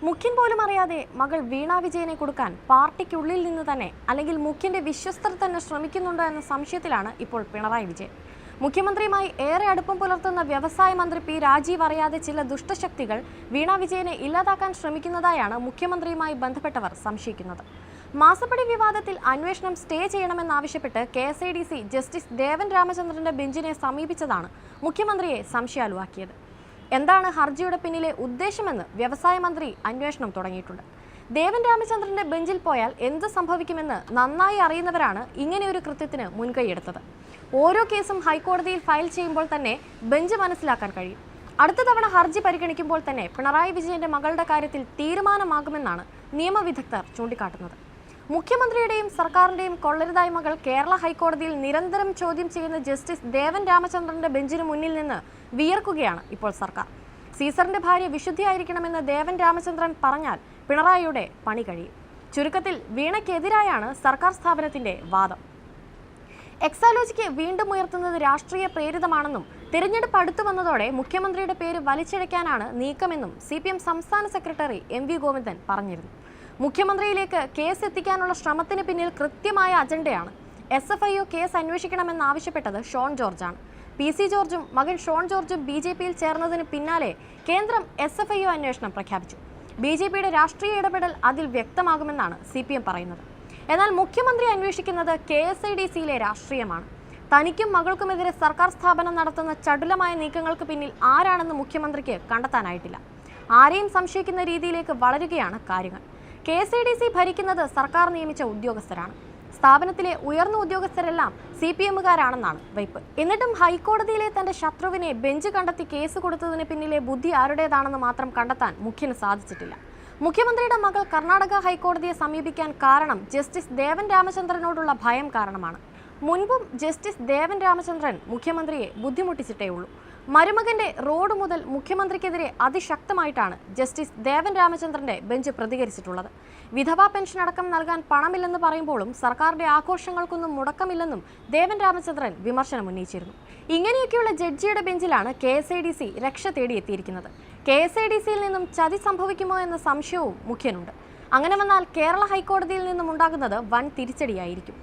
മുഖ്യൻ പോലും അറിയാതെ മകൾ വീണ വിജയനെ കൊടുക്കാൻ പാർട്ടിക്കുള്ളിൽ നിന്ന് തന്നെ അല്ലെങ്കിൽ മുഖ്യന്റെ വിശ്വസ്തർ തന്നെ ശ്രമിക്കുന്നുണ്ടോ എന്ന സംശയത്തിലാണ് ഇപ്പോൾ പിണറായി വിജയൻ. മുഖ്യമന്ത്രിയുമായി ഏറെ അടുപ്പം പുലർത്തുന്ന വ്യവസായ മന്ത്രി പി രാജീവ് അറിയാതെ ചില ദുഷ്ടശക്തികൾ വീണ വിജയനെ ഇല്ലാതാക്കാൻ ശ്രമിക്കുന്നതായാണ് മുഖ്യമന്ത്രിയുമായി ബന്ധപ്പെട്ടവർ സംശയിക്കുന്നത്. മാസപ്പടി വിവാദത്തിൽ അന്വേഷണം സ്റ്റേ ചെയ്യണമെന്നാവശ്യപ്പെട്ട് KSADC ജസ്റ്റിസ് ദേവൻ രാമചന്ദ്രന്റെ ബെഞ്ചിനെ സമീപിച്ചതാണ് മുഖ്യമന്ത്രിയെ സംശയാലുവാക്കിയത്. എന്താണ് ഹർജിയുടെ പിന്നിലെ ഉദ്ദേശമെന്ന് വ്യവസായ മന്ത്രി അന്വേഷണം തുടങ്ങിയിട്ടുണ്ട്. ദേവൻ രാമചന്ദ്രന്റെ ബെഞ്ചിൽ പോയാൽ എന്ത് സംഭവിക്കുമെന്ന് നന്നായി അറിയുന്നവരാണ് ഇങ്ങനെയൊരു കൃത്യത്തിന് മുൻകൈയെടുത്തത്. ഓരോ കേസും ഹൈക്കോടതിയിൽ ഫയൽ ചെയ്യുമ്പോൾ തന്നെ ബെഞ്ച് മനസ്സിലാക്കാൻ കഴിയും. അടുത്ത തവണ ഹർജി പരിഗണിക്കുമ്പോൾ തന്നെ പിണറായി വിജയന്റെ മകളുടെ കാര്യത്തിൽ തീരുമാനമാകുമെന്നാണ് നിയമവിദഗ്ധർ ചൂണ്ടിക്കാട്ടുന്നത്. മുഖ്യമന്ത്രിയുടെയും സർക്കാരിന്റെയും കൊള്ളരുതായ്മകൾ കേരള ഹൈക്കോടതിയിൽ നിരന്തരം ചോദ്യം ചെയ്യുന്ന ജസ്റ്റിസ് ദേവൻ രാമചന്ദ്രന്റെ ബെഞ്ചിന് മുന്നിൽ നിന്ന് വിയർക്കുകയാണ് ഇപ്പോൾ സർക്കാർ. സീസറിന്റെ ഭാര്യ വിശുദ്ധിയായിരിക്കണമെന്ന് ദേവൻ രാമചന്ദ്രൻ പറഞ്ഞാൽ പിണറായിയുടെ പണി കഴിയും. ചുരുക്കത്തിൽ വീണയ്ക്കെതിരായാണ് സർക്കാർ സ്ഥാപനത്തിന്റെ വാദം. എക്സാലോജിക്ക് വീണ്ടും ഉയർത്തുന്നത് രാഷ്ട്രീയ പ്രേരിതമാണെന്നും തിരഞ്ഞെടുപ്പ് അടുത്തു വന്നതോടെ മുഖ്യമന്ത്രിയുടെ പേര് വലിച്ചിഴയ്ക്കാനാണ് നീക്കമെന്നും CPM സംസ്ഥാന സെക്രട്ടറി MV ഗോവിന്ദൻ പറഞ്ഞിരുന്നു. മുഖ്യമന്ത്രിയിലേക്ക് കേസ് എത്തിക്കാനുള്ള ശ്രമത്തിന് പിന്നിൽ കൃത്യമായ അജണ്ടയാണ്. SFIO കേസ് അന്വേഷിക്കണമെന്നാവശ്യപ്പെട്ടത് ഷോൺ ജോർജാണ്. PC ജോർജും മകൻ ഷോൺ ജോർജും BJPയിൽ ചേർന്നതിന് പിന്നാലെ കേന്ദ്രം SFIO അന്വേഷണം പ്രഖ്യാപിച്ചു. BJPയുടെ രാഷ്ട്രീയ ഇടപെടൽ അതിൽ വ്യക്തമാകുമെന്നാണ് CPM പറയുന്നത്. എന്നാൽ മുഖ്യമന്ത്രി അന്വേഷിക്കുന്നത് KSADCയിലെ രാഷ്ട്രീയമാണ്. തനിക്കും മകൾക്കുമെതിരെ സർക്കാർ സ്ഥാപനം നടത്തുന്ന ചടുലമായ നീക്കങ്ങൾക്ക് പിന്നിൽ ആരാണെന്ന് മുഖ്യമന്ത്രിക്ക് കണ്ടെത്താനായിട്ടില്ല. ആരെയും സംശയിക്കുന്ന രീതിയിലേക്ക് വളരുകയാണ് കാര്യങ്ങൾ. KSADC ഭരിക്കുന്നത് സർക്കാർ നിയമിച്ച ഉദ്യോഗസ്ഥരാണ്. സ്ഥാപനത്തിലെ ഉയർന്ന ഉദ്യോഗസ്ഥരെല്ലാം CPMകാരാണെന്നാണ് വയ്പ്. എന്നിട്ടും ഹൈക്കോടതിയിലെ തന്റെ ശത്രുവിനെ ബെഞ്ച് കണ്ടെത്തി കേസ് കൊടുത്തതിന് പിന്നിലെ ബുദ്ധി ആരുടേതാണെന്ന് മാത്രം കണ്ടെത്താൻ മുഖ്യന് സാധിച്ചിട്ടില്ല. മുഖ്യമന്ത്രിയുടെ മകൾ കർണാടക ഹൈക്കോടതിയെ സമീപിക്കാൻ കാരണം ജസ്റ്റിസ് ദേവൻ രാമചന്ദ്രനോടുള്ള ഭയം കാരണമാണ്. മുൻപും ജസ്റ്റിസ് ദേവൻ രാമചന്ദ്രൻ മുഖ്യമന്ത്രിയെ ബുദ്ധിമുട്ടിച്ചിട്ടേ ഉള്ളൂ. മരുമകന്റെ റോഡ് മുതൽ മുഖ്യമന്ത്രിക്കെതിരെ അതിശക്തമായിട്ടാണ് ജസ്റ്റിസ് ദേവൻ രാമചന്ദ്രന്റെ ബെഞ്ച് പ്രതികരിച്ചിട്ടുള്ളത്. വിധവാ പെൻഷൻ അടക്കം നൽകാൻ പണമില്ലെന്ന് പറയുമ്പോഴും സർക്കാരിന്റെ ആഘോഷങ്ങൾക്കൊന്നും മുടക്കമില്ലെന്നും ദേവൻ രാമചന്ദ്രൻ വിമർശനം ഉന്നയിച്ചിരുന്നു. ഇങ്ങനെയൊക്കെയുള്ള ജഡ്ജിയുടെ ബെഞ്ചിലാണ് KSADC രക്ഷ തേടിയെത്തിയിരിക്കുന്നത്. KSADCയിൽ നിന്നും ചതി സംഭവിക്കുമോ എന്ന സംശയവും മുഖ്യനുണ്ട്. അങ്ങനെ വന്നാൽ കേരള ഹൈക്കോടതിയിൽ നിന്നും ഉണ്ടാകുന്നത് വൻ തിരിച്ചടിയായിരിക്കും.